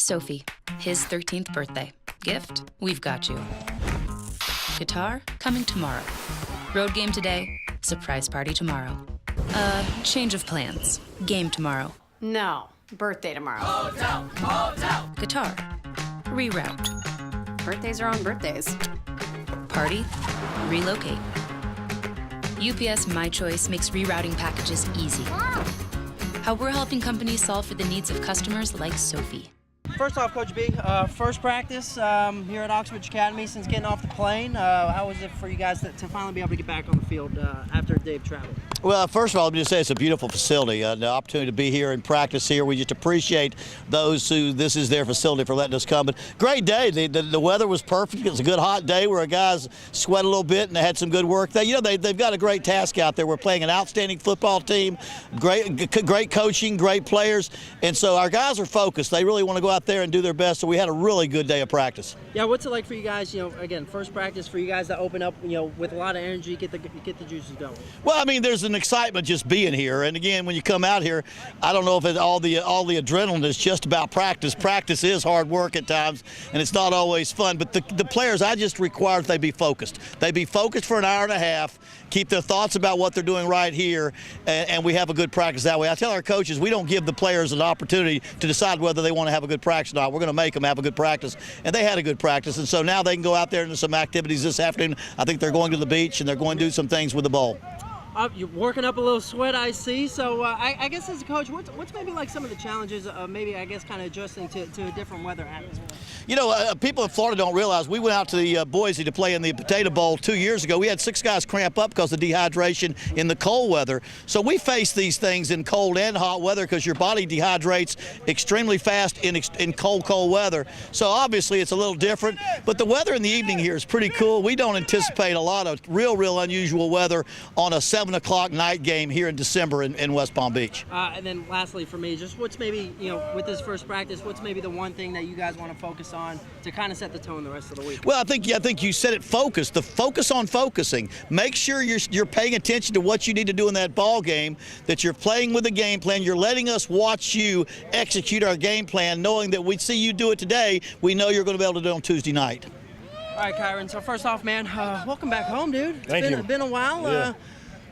Sophie, his 13th birthday. Gift? We've got you. Guitar? Coming tomorrow. Road game today, surprise party tomorrow. Change of plans. Game tomorrow. No, birthday tomorrow. Hotel, hotel. Guitar. Reroute. Birthdays are on birthdays. Party? Relocate. UPS My Choice makes rerouting packages easy. How we're helping companies solve for the needs of customers like Sophie. First off, Coach B, first practice here at Oxbridge Academy since getting off the plane. How was it for you guys to finally be able to get back on the field after a day of travel? Well, first of all, let me just say it's a beautiful facility. The opportunity to be here and practice here, we just appreciate those who this is their facility for letting us come. But great day. The weather was perfect. It was a good hot day where our guys sweat a little bit and they had some good work. They've got a great task out there. We're playing an outstanding football team, great coaching, great players, and so our guys are focused. They really want to go out there and do their best. So we had a really good day of practice. Yeah, what's it like for you guys? Again, first practice for you guys to open up, with a lot of energy, get the juices going. Well, I mean, there's an excitement just being here, and again, when you come out here, I don't know if all the adrenaline is just about practice. Practice is hard work at times, and it's not always fun. But the players, I just require that they be focused. They be focused for an hour and a half, keep their thoughts about what they're doing right here, and we have a good practice that way. I tell our coaches, we don't give the players an opportunity to decide whether they want to have a good practice or not. We're going to make them have a good practice, and they had a good practice, and so now they can go out there and do some activities this afternoon. I think they're going to the beach, and they're going to do some things with the ball. You're working up a little sweat, I see. So I guess as a coach, what's maybe like some of the challenges of maybe, I guess, kind of adjusting to a different weather atmosphere? People in Florida don't realize we went out to the Boise to play in the Potato Bowl 2 years ago. We had 6 guys cramp up because of dehydration in the cold weather. So we face these things in cold and hot weather because your body dehydrates extremely fast in cold weather. So obviously it's a little different. But the weather in the evening here is pretty cool. We don't anticipate a lot of real unusual weather on a 7 o'clock night game here in December in West Palm Beach. And then lastly for me, just what's maybe, with this first practice, what's maybe the one thing that you guys want to focus on to kind of set the tone the rest of the week? Well, I think you said it, focus. The focus on focusing. Make sure you're paying attention to what you need to do in that ball game, that you're playing with a game plan. You're letting us watch you execute our game plan, knowing that we see you do it today, we know you're going to be able to do it on Tuesday night. All right, Kyron, so first off, man, welcome back home, dude. It's been a while. Yeah.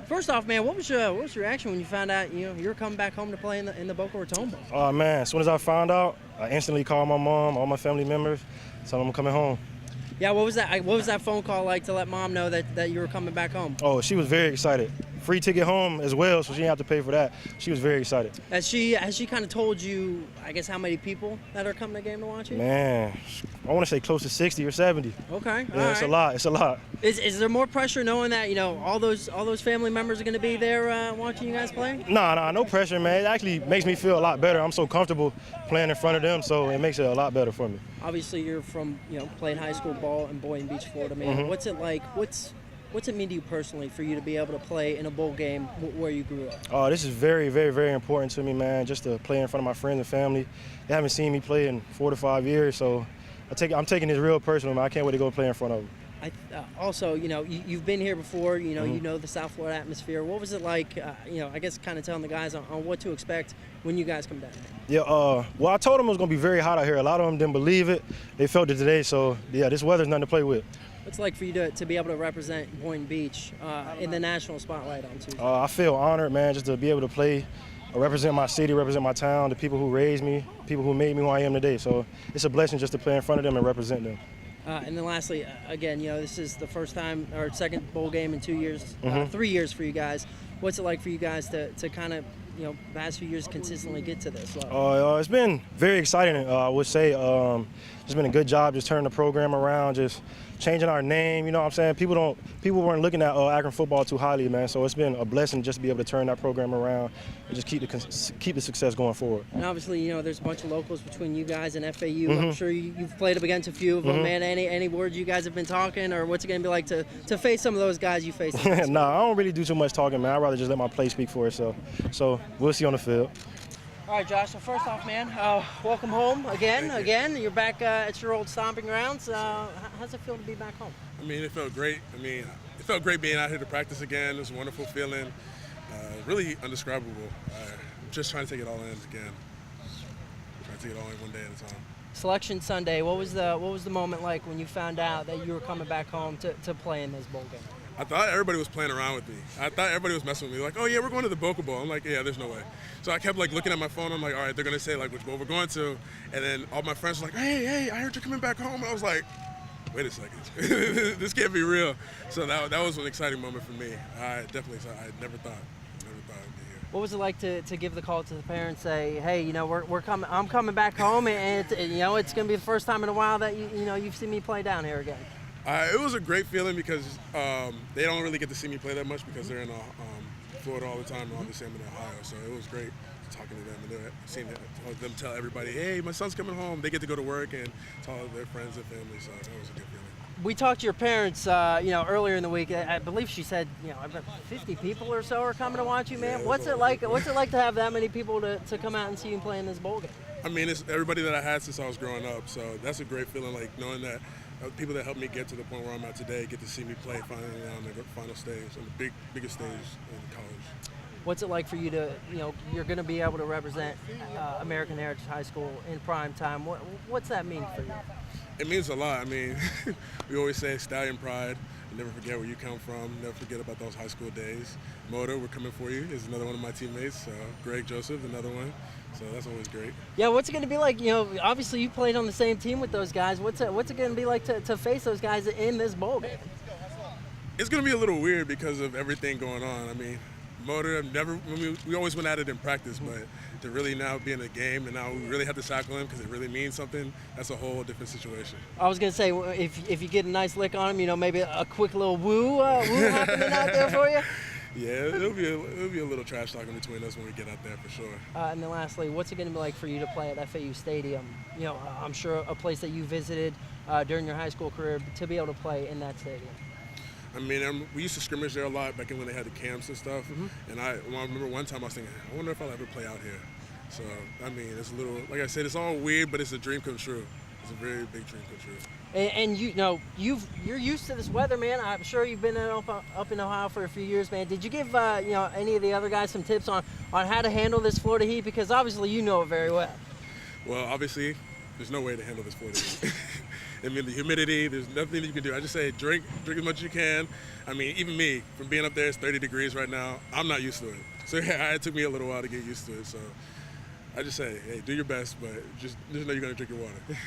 First off, man, what was your reaction when you found out you're coming back home to play in the Boca Raton Bowl? Oh man, as soon as I found out, I instantly called my mom, all my family members, told them I'm coming home. Yeah, what was that phone call like to let mom know that you were coming back home? Oh, she was very excited. Free ticket home as well, so she didn't have to pay for that. She was very excited. Has she kind of told you, I guess, how many people that are coming to the game to watch you? Man, I want to say close to 60 or 70. Okay, yeah, it's a lot. It's a lot. Is there more pressure knowing that all those family members are going to be there watching you guys play? Nah, no pressure, man. It actually makes me feel a lot better. I'm so comfortable playing in front of them, so it makes it a lot better for me. Obviously, you're from playing high school ball in Boynton Beach, Florida, man. Mm-hmm. What's it like? What's it mean to you personally for you to be able to play in a bowl game where you grew up? Oh, this is very, very, very important to me, man, just to play in front of my friends and family. They haven't seen me play in 4 to 5 years, so I'm taking this real personal, man. I can't wait to go play in front of them. Also, you've been here before, Mm-hmm. you know the South Florida atmosphere. What was it like, I guess kind of telling the guys on what to expect when you guys come down? Yeah, well, I told them it was going to be very hot out here. A lot of them didn't believe it. They felt it today, so, yeah, this weather's nothing to play with. What's it like for you to be able to represent Boynton Beach in the national spotlight on Tuesday? I feel honored, man, just to be able to play, represent my city, represent my town, the people who raised me, people who made me who I am today. So it's a blessing just to play in front of them and represent them. And then lastly, again, this is the first time or second bowl game in 2 years, Mm-hmm. 3 years for you guys. What's it like for you guys to kind of, the past few years consistently get to this level? It's been very exciting, I would say. It's been a good job just turning the program around, just changing our name, you know what I'm saying? People weren't looking at Akron football too highly, man, so it's been a blessing just to be able to turn that program around and just keep the success going forward. And obviously, there's a bunch of locals between you guys and FAU. Mm-hmm. I'm sure you've played up against a few of them, Mm-hmm. man. Any words you guys have been talking, or what's it going to be like to face some of those guys you faced? Nah, I don't really do too much talking, man. I'd rather just let my play speak for itself. So we'll see on the field. All right, Josh, so first off, man, welcome home again. You're back at your old stomping grounds. How's it feel to be back home? I mean, it felt great. It felt great being out here to practice again. It was a wonderful feeling. Really indescribable. Just trying to take it all in again. take it all in one day at a time. Selection Sunday, what was the moment like when you found out that you were coming back home to play in this bowl game? I thought everybody was playing around with me. I thought everybody was messing with me. Like, oh yeah, we're going to the Boca Bowl. I'm like, yeah, there's no way. So I kept like looking at my phone. I'm like, all right, they're gonna say like which bowl we're going to, and then all my friends were like, hey, I heard you're coming back home. And I was like, wait a second, this can't be real. So that was an exciting moment for me. I never thought I'd be here. What was it like to give the call to the parents, say, hey, you know, we're coming, I'm coming back home, and it's gonna be the first time in a while that you've seen me play down here again. It was a great feeling because they don't really get to see me play that much because they're in Florida all the time, and obviously I'm in Ohio. So it was great talking to them and seeing them tell everybody, hey, my son's coming home. They get to go to work and tell their friends and family. So that was a good feeling. We talked to your parents, earlier in the week. I believe she said, about 50 people or so are coming to watch you, man. Yeah, What's it like to have that many people to come out and see you play in this bowl game? I mean, it's everybody that I had since I was growing up. So that's a great feeling, like knowing that people that helped me get to the point where I'm at today get to see me play finally on the final stage, on the biggest stage in college. What's it like for you to, you're going to be able to represent American Heritage High School in prime time? What's that mean for you? It means a lot. I mean, we always say stallion pride. You never forget where you come from. Never forget about those high school days. Moto, we're coming for you, is another one of my teammates. Greg Joseph, another one. So that's always great. Yeah, what's it going to be like? Obviously you played on the same team with those guys. What's it going to be like to face those guys in this bowl game? It's going to be a little weird because of everything going on. I mean, Motor, we always went at it in practice, but to really now be in a game and now we really have to tackle him because it really means something, that's a whole different situation. I was going to say, if you get a nice lick on him, maybe a quick little woo happening out there for you? Yeah, it'll be a little trash talking between us when we get out there for sure. And then lastly, what's it going to be like for you to play at FAU Stadium? I'm sure a place that you visited during your high school career, to be able to play in that stadium. I mean, we used to scrimmage there a lot back when they had the camps and stuff. And I remember one time I was thinking, I wonder if I'll ever play out here. So, I mean, it's a little, like I said, it's all weird, but it's a dream come true. It's a very big dream come true. And you're used to this weather, man. I'm sure you've been up in Ohio for a few years, man. Did you give any of the other guys some tips on how to handle this Florida heat? Because obviously you know it very well. Well, obviously, there's no way to handle this Florida heat. I mean, the humidity, there's nothing you can do. I just say drink as much as you can. I mean, even me, from being up there, it's 30 degrees right now. I'm not used to it. So yeah, it took me a little while to get used to it. So I just say, hey, do your best, but just know you're going to drink your water.